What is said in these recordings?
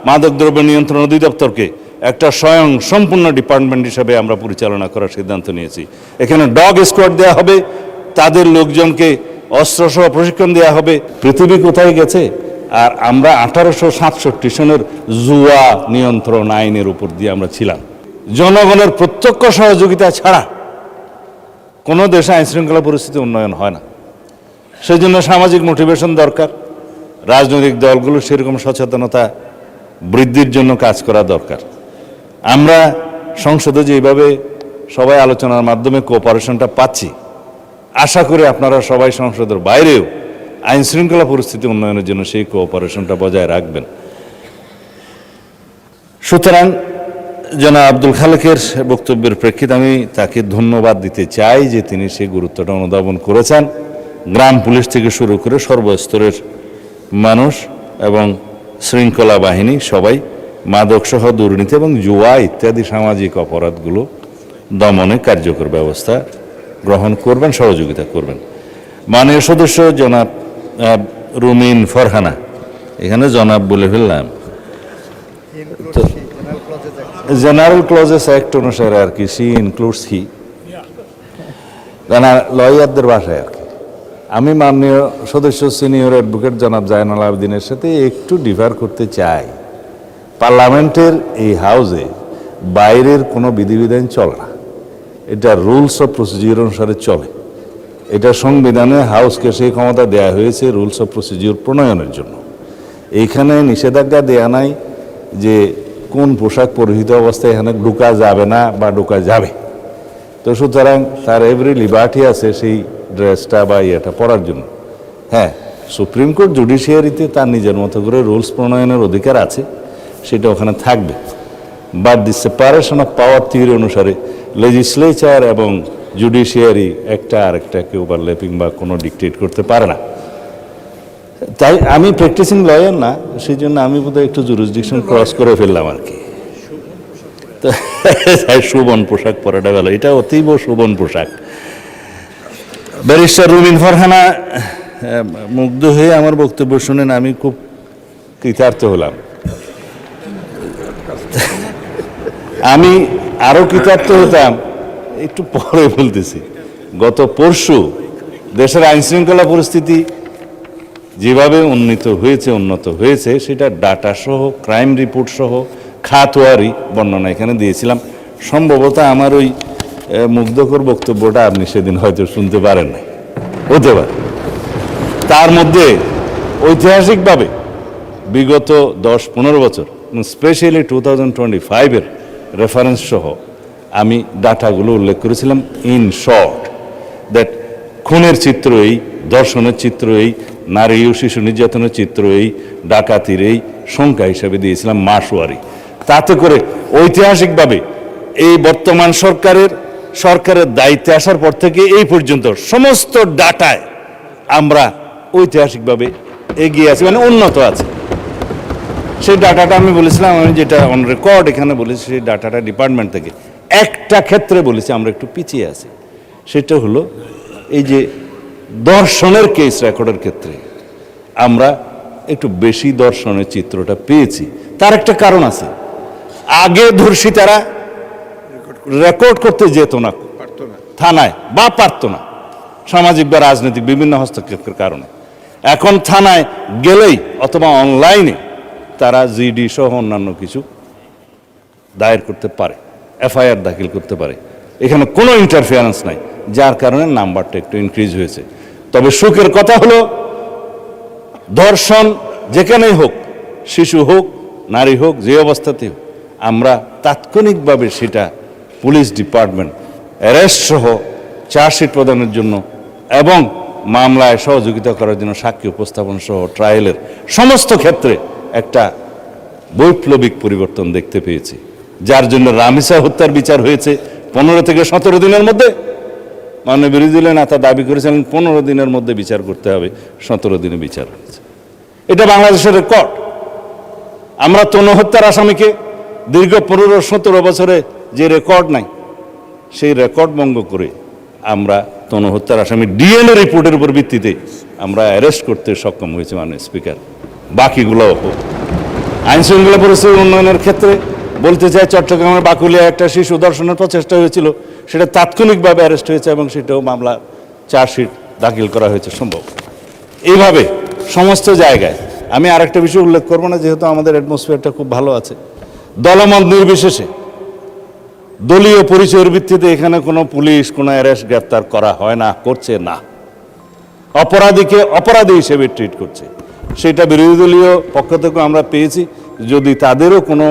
মাদকদ্রব্য নিয়ন্ত্রণ অধিদপ্তরকে একটা স্বয়ং সম্পূর্ণ ডিপার্টমেন্ট হিসেবে আমরা পরিচালনা করার সিদ্ধান্ত নিয়েছি। এখানে ডগ স্কোয়াড দেওয়া হবে, তাদের লোকজনকে অস্ত্রসহ প্রশিক্ষণ দেওয়া হবে। পৃথিবী কোথায় গেছে? আর আমরা 1867 সনের জুয়া নিয়ন্ত্রণ আইনের উপর দিয়ে আমরা ছিলাম। জনগণের প্রত্যক্ষ সহযোগিতা ছাড়া কোনো দেশে আইনশৃঙ্খলা পরিস্থিতি উন্নয়ন হয় না। সেই জন্য সামাজিক মোটিভেশন দরকার, রাজনৈতিক দলগুলো সেরকম সচেতনতা বৃদ্ধির জন্য কাজ করা দরকার। আমরা সংসদে যেভাবে সবাই আলোচনার মাধ্যমে কোঅপারেশনটা পাচ্ছি, আশা করি আপনারা সবাই সংসদের বাইরেও আইন শৃঙ্খলা পরিস্থিতি উন্নয়নের জন্য সেই কোঅপারেশনটা বজায় রাখবেন। সুতরাং জনাব আব্দুল খালেকের বক্তব্যের প্রেক্ষিতে আমি তাকে ধন্যবাদ দিতে চাই যে তিনি সেই গুরুত্বটা অনুধাবন করেছেন। গ্রাম পুলিশ থেকে শুরু করে সর্বস্তরের মানুষ এবং শৃঙ্খলা বাহিনী সবাই মাদকসহ দুর্নীতি এবং জুয়া ইত্যাদি সামাজিক অপরাধগুলো দমনে কার্যকর ব্যবস্থা গ্রহণ করবেন, সহযোগিতা করবেন। মাননীয় সদস্য জনাব রুমিন ফারহানা, এখানে জনাব বলে ফেললাম, জেনারেল ক্লজেস অ্যাক্ট অনুসারে আর কি, সি ইনক্লুডস হি, লয়ারদের ভাষায় আর কি। আমি মাননীয় সদস্য সিনিয়র অ্যাডভোকেট জনাব জায়নাল আবেদিনের সাথে একটু ডিফার করতে চাই। পার্লামেন্টের এই হাউসে বাইরের কোনো বিধিবিধান চলে না, এটা রুলস অফ প্রসিডিউর অনুসারে চলে। এটা সংবিধানে হাউসকে সেই ক্ষমতা দেয়া হয়েছে রুলস অফ প্রসিডিউর প্রণয়নের জন্য। এইখানে নিষেধাজ্ঞা দেয়া নাই যে কোন পোশাক পরিহিত অবস্থায় এখানে ঢুকা যাবে না বা ঢুকা যাবে। তো সুতরাং তার এভরি লিবার্টি আছে সেই ড্রেসটা বা ইয়েটা পরার জন্য। হ্যাঁ, সুপ্রিম কোর্ট জুডিশিয়ারিতে তার নিজের মতো করে রুলস প্রণয়নের অধিকার আছে, সেটা ওখানে থাকবে। But the separation of power theory অনুসারে লেজিসলেচার এবং জুডিশিয়ারি একটা আরেকটাকে ওভারল্যাপিং বা কোনো ডিকটেট করতে পারে না। তাই আমি প্র্যাকটিসিং লয়ার না, সেই জন্য আমি বোধহয় একটু জুরিসডিকশন ক্রস করে ফেললাম আর কি। শোভন পোশাক পরাটা গেল, এটা অতীব শোভন পোশাক। ব্যারিস্টার রুমিন ফারহানা মুগ্ধ হয়ে আমার বক্তব্য শুনেন আমি খুব কৃতার্থ হলাম। আমি আরো কৃতার্থ হতাম একটু পরে বলতেছি। গত পরশু দেশের আইনশৃঙ্খলা পরিস্থিতি যেভাবে উন্নত হয়েছে সেটা ডাটা সহ, ক্রাইম রিপোর্ট সহ, খাতওয়ারি বর্ণনা এখানে দিয়েছিলাম। সম্ভবত আমার ওই মুগ্ধকর বক্তব্যটা আপনি সেদিন হয়তো শুনতে পারেন নাই, হতে পারে। তার মধ্যে ঐতিহাসিকভাবে বিগত 10-15 বছর, স্পেশালি 2025-এর রেফারেন্স সহ আমি ডাটাগুলো উল্লেখ করেছিলাম। ইন শর্ট দ্যাট খুনের চিত্র এই, ধর্ষণের চিত্র এই, নারী ও শিশু নির্যাতনের চিত্র এই, ডাকাতির এই সংখ্যা হিসাবে দিয়েছিলাম মাসওয়ারি। তাতে করে ঐতিহাসিকভাবে এই বর্তমান সরকারের দায়িত্বে আসার পর থেকে এই পর্যন্ত সমস্ত ডাটায় আমরা ঐতিহাসিকভাবে এগিয়ে আছি, মানে উন্নত আছে। সেই ডাটাটা আমি বলেছিলাম, আমি যেটা অন রেকর্ড এখানে বলেছি, সেই ডাটাটা ডিপার্টমেন্ট থেকে একটা ক্ষেত্রে বলেছি আমরা একটু পিছিয়ে আছি। সেটা হলো এই যে দর্শনের কেস রেকর্ডের ক্ষেত্রে আমরা একটু বেশি দর্শনের চিত্রটা পেয়েছি। তার একটা কারণ আছে, আগে ধর্ষিতারা রেকর্ড করতে যেত না থানায় বা পারত না, সামাজিক বা রাজনৈতিক বিভিন্ন হস্তক্ষেপের কারণে। এখন থানায় গেলেই অথবা অনলাইনে তারা জিডি সহ অন্যান্য কিছু দায়ের করতে পারে, এফআইআর দাখিল করতে পারে। এখানে কোনো ইন্টারফিয়ারেন্স নাই, যার কারণে নাম্বারটা একটু ইনক্রিজ হয়েছে। তবে সুখের কথা হলো ধর্ষণ যেখানেই হোক, শিশু হোক, নারী হোক, যে অবস্থাতেই হোক, আমরা তাৎক্ষণিকভাবে সেটা পুলিশ ডিপার্টমেন্ট অ্যারেস্ট সহ চার্জশিট প্রদানের জন্য এবং মামলায় সহযোগিতা করার জন্য সাক্ষী উপস্থাপন সহ ট্রায়ালের সমস্ত ক্ষেত্রে একটা বৈপ্লবিক পরিবর্তন দেখতে পেয়েছি, যার জন্য রামিসা হত্যার বিচার হয়েছে 15 থেকে 17 দিনের মধ্যে। মাননীয় বিরোধী দলীয় নেতা দাবি করেছিলেন 15 দিনের মধ্যে বিচার করতে হবে, 17 দিনে বিচার হয়েছে। এটা বাংলাদেশের রেকর্ড। আমরা তনু হত্যার আসামিকে দীর্ঘ 15-17 বছরে যে রেকর্ড নাই, সেই রেকর্ড ভঙ্গ করে আমরা তনু হত্যার আসামি ডিএনএ রিপোর্টের উপর ভিত্তিতে আমরা অ্যারেস্ট করতে সক্ষম হয়েছে মাননীয় স্পিকার। বাকিগুলো হোক। আইন শৃঙ্খলা পরিস্থিতি উন্নয়নের ক্ষেত্রে বলতে চাই, চট্টগ্রামের বাকুলিয়া একটা শিশু ধর্ষণের প্রচেষ্টা হয়েছিল, সেটা তাৎক্ষণিকভাবে অ্যারেস্ট হয়েছে এবং সেটাও মামলা চার্জশিট দাখিল করা হয়েছে সম্ভব। এইভাবে সমস্ত জায়গায় আমি আরেকটা বিষয় উল্লেখ করবো না, যেহেতু আমাদের অ্যাটমসফিয়ারটা খুব ভালো আছে। দলমত নির্বিশেষে দলীয় পরিচয়ের ভিত্তিতে এখানে কোনো পুলিশ কোনো অ্যারেস্ট গ্রেপ্তার করা হয় না, করছে না। অপরাধীকে অপরাধী হিসেবে ট্রিট করছে। সেটা বিরোধী দলীয় পক্ষ থেকে আমরা পেয়েছি। যদি তাদেরও কোনো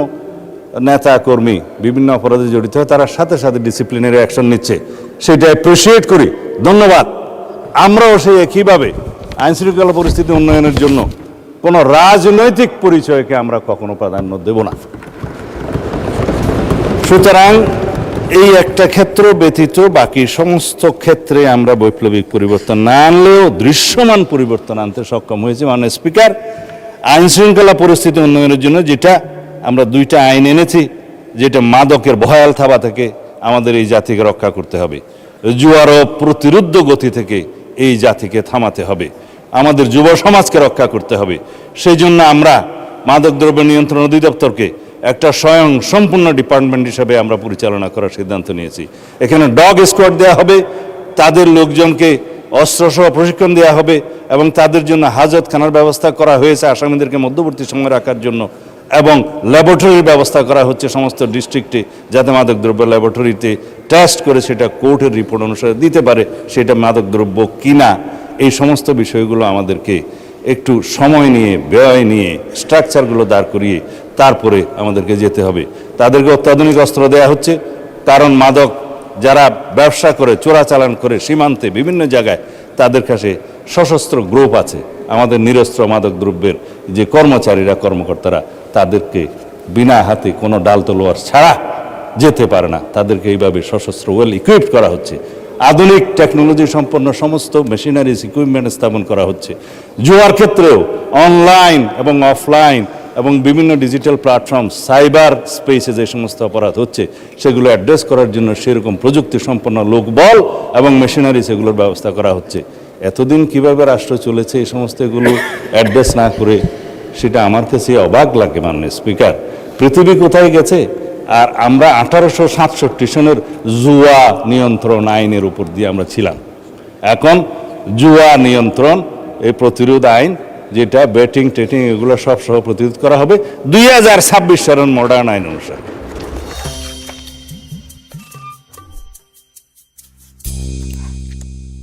নেতা কর্মী বিভিন্ন অপরাধে জড়িত হয়, তারা সাথে সাথে ডিসিপ্লিনারি অ্যাকশন নিচ্ছে, সেটা অ্যাপ্রিসিয়েট করি, ধন্যবাদ। আমরাও সেই একইভাবে আইনশৃঙ্খলা পরিস্থিতি উন্নয়নের জন্য কোনো রাজনৈতিক পরিচয়কে আমরা কখনো প্রাধান্য দেব না। সুতরাং এই একটা ক্ষেত্র ব্যতীত বাকি সমস্ত ক্ষেত্রে আমরা বৈপ্লবিক পরিবর্তন না আনলেও দৃশ্যমান পরিবর্তন আনতে সক্ষম হয়েছে। মাননীয় স্পিকার, আইন শৃঙ্খলা পরিস্থিতি উন্নয়নের জন্য যেটা আমরা 2টা আইন এনেছি, যেটা মাদকের ভয়াল থাবা থেকে আমাদের এই জাতিকে রক্ষা করতে হবে, জুয়ার ও প্রতিরুদ্ধ গতি থেকে এই জাতিকে থামাতে হবে, আমাদের যুব সমাজকে রক্ষা করতে হবে। সেই জন্য আমরা মাদকদ্রব্য নিয়ন্ত্রণ অধিদপ্তরকে একটা স্বয়ং সম্পূর্ণ ডিপার্টমেন্ট হিসাবে আমরা পরিচালনা করার সিদ্ধান্ত নিয়েছি। এখানে ডগ স্কোয়াড দেওয়া হবে, তাদের লোকজনকে অস্ত্রসহ প্রশিক্ষণ দেওয়া হবে এবং তাদের জন্য হাজতখানার ব্যবস্থা করা হয়েছে আসামিদেরকে মধ্যবর্তী সময় রাখার জন্য, এবং ল্যাবরেটরির ব্যবস্থা করা হচ্ছে সমস্ত ডিস্ট্রিক্টে, যাতে মাদকদ্রব্য ল্যাবরেটরিতে টেস্ট করে সেটা কোর্টের রিপোর্ট অনুসারে দিতে পারে সেটা মাদকদ্রব্য কিনা। এই সমস্ত বিষয়গুলো আমাদেরকে একটু সময় নিয়ে, ব্যয় নিয়ে, স্ট্রাকচারগুলো দাঁড় করিয়ে তারপরে আমাদেরকে যেতে হবে। তাদেরকে অত্যাধুনিক অস্ত্র দেওয়া হচ্ছে, কারণ মাদক যারা ব্যবসা করে, চোরাচালান করে সীমান্তে বিভিন্ন জায়গায়, তাদের কাছে সশস্ত্র গ্রুপ আছে। আমাদের নিরস্ত্র মাদক দ্রব্যের যে কর্মচারীরা, কর্মকর্তারা, তাদেরকে বিনা হাতে কোনো ডাল তলোয়ার ছাড়া যেতে পারে না। তাদেরকে এইভাবে সশস্ত্র ওয়েল ইকুইপড করা হচ্ছে। আধুনিক টেকনোলজি সম্পন্ন সমস্ত মেশিনারিজ ইকুইপমেন্ট স্থাপন করা হচ্ছে। জুয়ার ক্ষেত্রেও অনলাইন এবং অফলাইন এবং বিভিন্ন ডিজিটাল প্ল্যাটফর্ম, সাইবার স্পেসে যে সমস্ত অপরাধ হচ্ছে সেগুলো অ্যাড্রেস করার জন্য সেরকম প্রযুক্তি সম্পন্ন লোকবল এবং মেশিনারিজ এগুলোর ব্যবস্থা করা হচ্ছে। এতদিন কিভাবে রাষ্ট্র চলেছে এই সমস্ত এগুলো অ্যাড্রেস না করে, সেটা আমার কাছে অবাক লাগে। মাননীয় স্পিকার, পৃথিবী কোথায় গেছে? আর আমরা 1867 সনের জুয়া নিয়ন্ত্রণ আইনের উপর দিয়ে আমরা ছিলাম। এখন জুয়া নিয়ন্ত্রণ এই প্রতিরোধ আইন, যেটা বেটিং টেটিং এগুলো সব সহ প্রতিরোধ করা হবে 2026 সালের মডার্ন আইন অনুসারে।